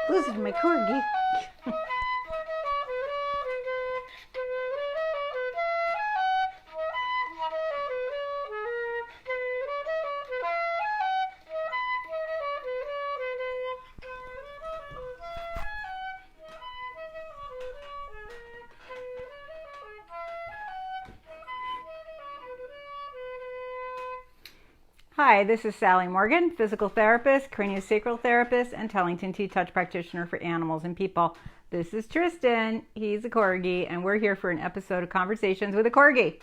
Listen to my corgi. Hi, this is Sally Morgan, physical therapist, craniosacral therapist, and Tellington T-Touch practitioner for animals and people. This is Tristan. He's a corgi, and we're here for an episode of Conversations with a Corgi.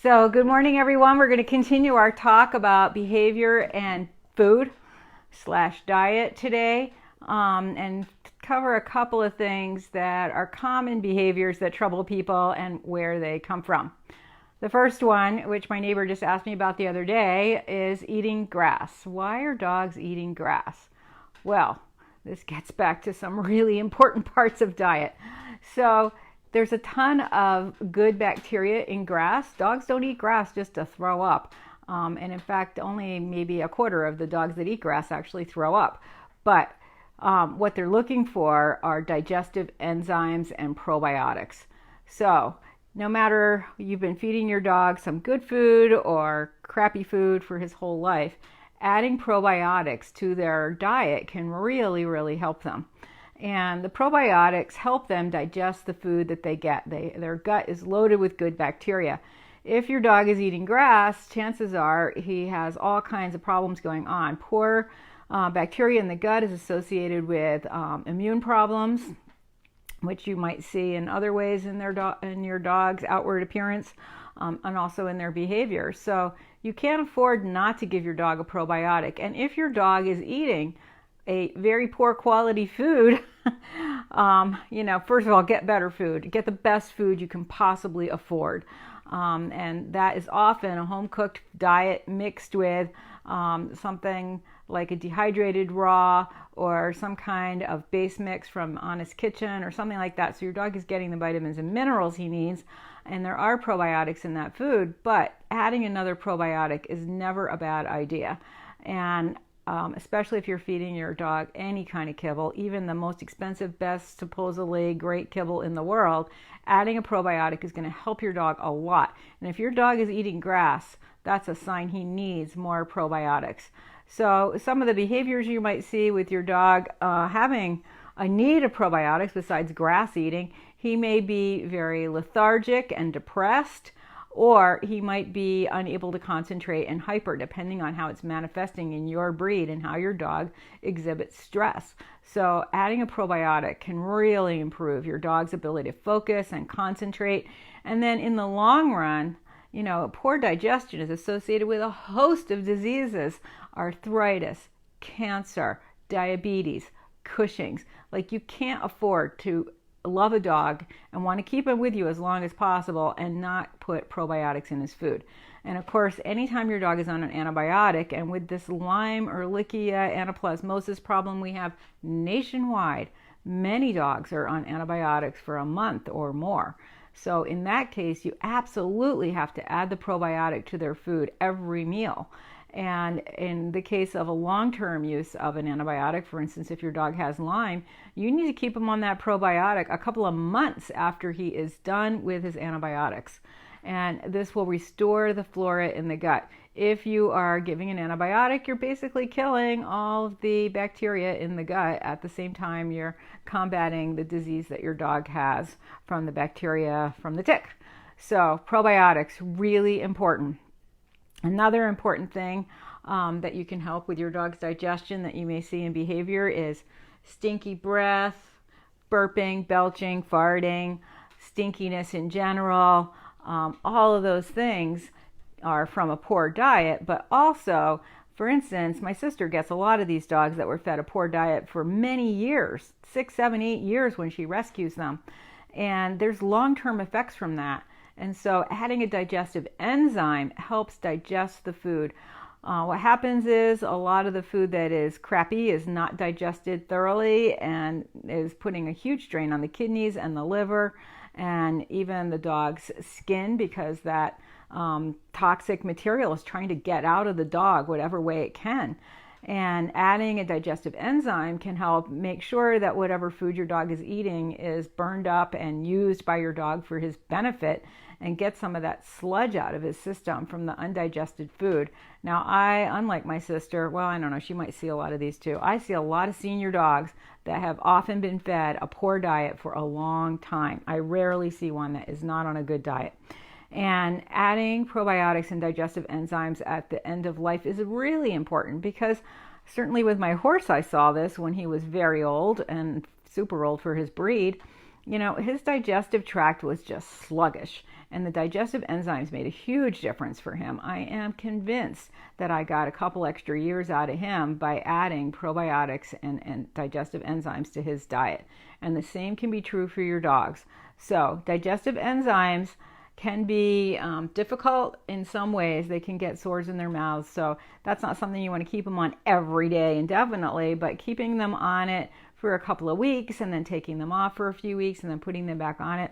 So, good morning, everyone. We're going to continue our talk about behavior and food/diet today, and cover a couple of things that are common behaviors that trouble people and where they come from. The first one, which my neighbor just asked me about the other day, is eating grass. Why are dogs eating grass? Well, this gets back to some really important parts of diet. So there's a ton of good bacteria in grass. Dogs don't eat grass just to throw up. And in fact, only maybe a quarter of the dogs that eat grass actually throw up. But what they're looking for are digestive enzymes and probiotics. So no matter you've been feeding your dog some good food or crappy food for his whole life, adding probiotics to their diet can really, really help them. And the probiotics help them digest the food that they get. Their gut is loaded with good bacteria. If your dog is eating grass, chances are he has all kinds of problems going on. Poor bacteria in the gut is associated with immune problems, which you might see in other ways in your dog's outward appearance, and also in their behavior. So you can't afford not to give your dog a probiotic. And if your dog is eating a very poor quality food, first of all, get better food. Get the best food you can possibly afford. And that is often a home-cooked diet mixed with something like a dehydrated raw or some kind of base mix from Honest Kitchen or something like that. So your dog is getting the vitamins and minerals he needs, and there are probiotics in that food, but adding another probiotic is never a bad idea. And especially if you're feeding your dog any kind of kibble, even the most expensive, best, supposedly great kibble in the world, adding a probiotic is going to help your dog a lot. And if your dog is eating grass, that's a sign he needs more probiotics. So some of the behaviors you might see with your dog having a need of probiotics besides grass eating, he may be very lethargic and depressed, or he might be unable to concentrate and hyper, depending on how it's manifesting in your breed and how your dog exhibits stress. So adding a probiotic can really improve your dog's ability to focus and concentrate. And then in the long run, poor digestion is associated with a host of diseases: arthritis, cancer, diabetes, Cushing's. Like, you can't afford to love a dog and want to keep him with you as long as possible and not put probiotics in his food. And of course, anytime your dog is on an antibiotic, and with this Lyme or Ehrlichia anaplasmosis problem we have nationwide, many dogs are on antibiotics for a month or more. So in that case, you absolutely have to add the probiotic to their food every meal. And in the case of a long-term use of an antibiotic, for instance, if your dog has Lyme, you need to keep him on that probiotic a couple of months after he is done with his antibiotics. And this will restore the flora in the gut. If you are giving an antibiotic, you're basically killing all of the bacteria in the gut at the same time you're combating the disease that your dog has from the bacteria from the tick. So probiotics, really important. Another important thing that you can help with your dog's digestion that you may see in behavior is stinky breath, burping, belching, farting, stinkiness in general. All of those things are from a poor diet, but also, for instance, my sister gets a lot of these dogs that were fed a poor diet for many years, 6, 7, 8 years when she rescues them. And there's long-term effects from that. And so adding a digestive enzyme helps digest the food. What happens is a lot of the food that is crappy is not digested thoroughly and is putting a huge strain on the kidneys and the liver and even the dog's skin, because that toxic material is trying to get out of the dog whatever way it can. And adding a digestive enzyme can help make sure that whatever food your dog is eating is burned up and used by your dog for his benefit, and get some of that sludge out of his system from the undigested food. Now, unlike my sister, well, I don't know, she might see a lot of these too. I see a lot of senior dogs that have often been fed a poor diet for a long time. I rarely see one that is not on a good diet. And adding probiotics and digestive enzymes at the end of life is really important, because certainly with my horse, I saw this when he was very old and super old for his breed. His digestive tract was just sluggish, and the digestive enzymes made a huge difference for him. I am convinced that I got a couple extra years out of him by adding probiotics and digestive enzymes to his diet. And the same can be true for your dogs. So digestive enzymes can be difficult in some ways. They can get sores in their mouths, so that's not something you want to keep them on every day indefinitely, but keeping them on it for a couple of weeks and then taking them off for a few weeks and then putting them back on it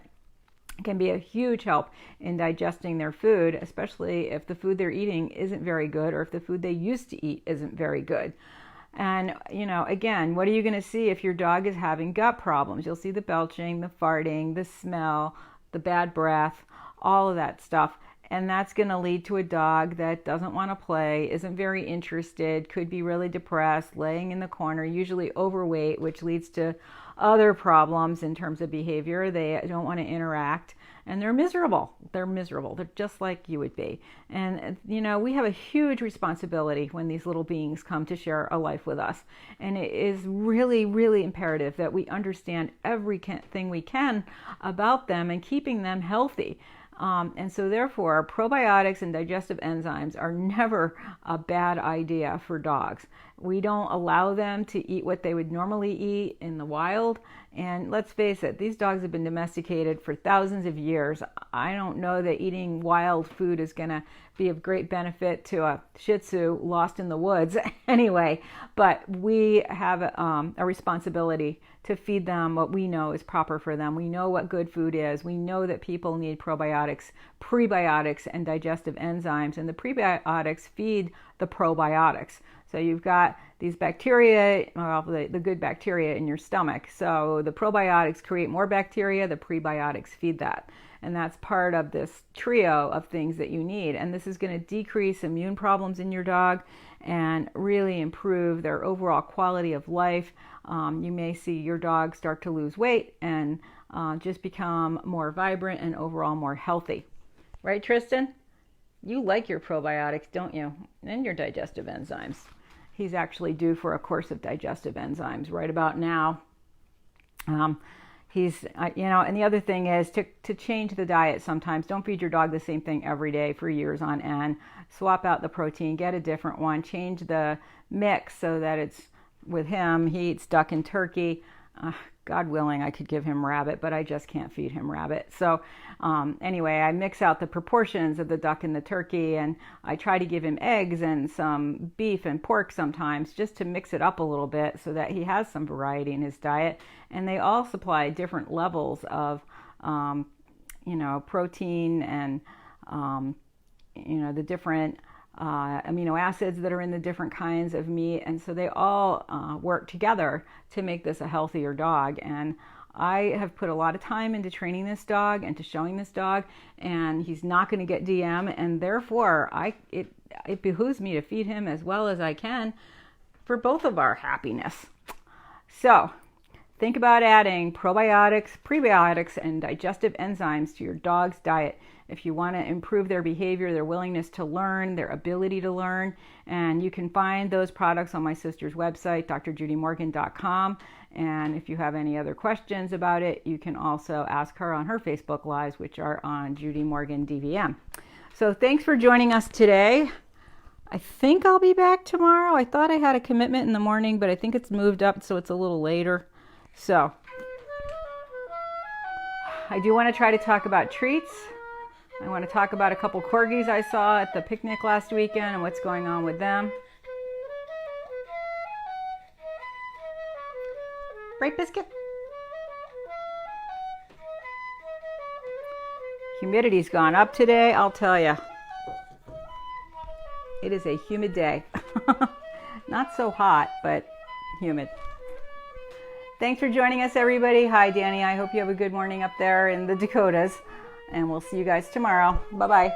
can be a huge help in digesting their food, especially if the food they're eating isn't very good, or if the food they used to eat isn't very good. And, again, what are you going to see if your dog is having gut problems? You'll see the belching, the farting, the smell, the bad breath, all of that stuff. And that's going to lead to a dog that doesn't want to play, isn't very interested, could be really depressed, laying in the corner, usually overweight, which leads to other problems in terms of behavior. They don't want to interact, and they're miserable. They're just like you would be. And, we have a huge responsibility when these little beings come to share a life with us. And it is really, really imperative that we understand everything we can about them and keeping them healthy. And so therefore, probiotics and digestive enzymes are never a bad idea for dogs. We don't allow them to eat what they would normally eat in the wild. And let's face it, these dogs have been domesticated for thousands of years. I don't know that eating wild food is going to be of great benefit to a Shih Tzu lost in the woods anyway, but we have a responsibility to feed them what we know is proper for them. We know what good food is. We know that people need probiotics, prebiotics, and digestive enzymes, and the prebiotics feed the probiotics. So you've got these bacteria, the good bacteria in your stomach. So the probiotics create more bacteria, the prebiotics feed that. And that's part of this trio of things that you need. And this is going to decrease immune problems in your dog and really improve their overall quality of life. You may see your dog start to lose weight and just become more vibrant and overall more healthy. Right, Tristan? You like your probiotics, don't you? And your digestive enzymes. He's actually due for a course of digestive enzymes right about now. He's, and the other thing is to change the diet sometimes. Don't feed your dog the same thing every day for years on end. Swap out the protein, get a different one, change the mix so that it's, with him, he eats duck and turkey. God willing, I could give him rabbit, but I just can't feed him rabbit. So anyway, I mix out the proportions of the duck and the turkey, and I try to give him eggs and some beef and pork sometimes, just to mix it up a little bit so that he has some variety in his diet. And they all supply different levels of, protein and, the different amino acids that are in the different kinds of meat, and so they all work together to make this a healthier dog. And I have put a lot of time into training this dog and to showing this dog, and he's not going to get DM, and therefore it behooves me to feed him as well as I can for both of our happiness. So think about adding probiotics, prebiotics, and digestive enzymes to your dog's diet if you want to improve their behavior, their willingness to learn, their ability to learn. And you can find those products on my sister's website, drjudymorgan.com. And if you have any other questions about it, you can also ask her on her Facebook Lives, which are on Judy Morgan DVM. So thanks for joining us today. I think I'll be back tomorrow. I thought I had a commitment in the morning, but I think it's moved up, so it's a little later. So I do want to try to talk about treats. I want to talk about a couple Corgis I saw at the picnic last weekend and what's going on with them. Right, Biscuit? Humidity's gone up today, I'll tell you. It is a humid day. Not so hot, but humid. Thanks for joining us, everybody. Hi, Danny. I hope you have a good morning up there in the Dakotas. And we'll see you guys tomorrow. Bye-bye.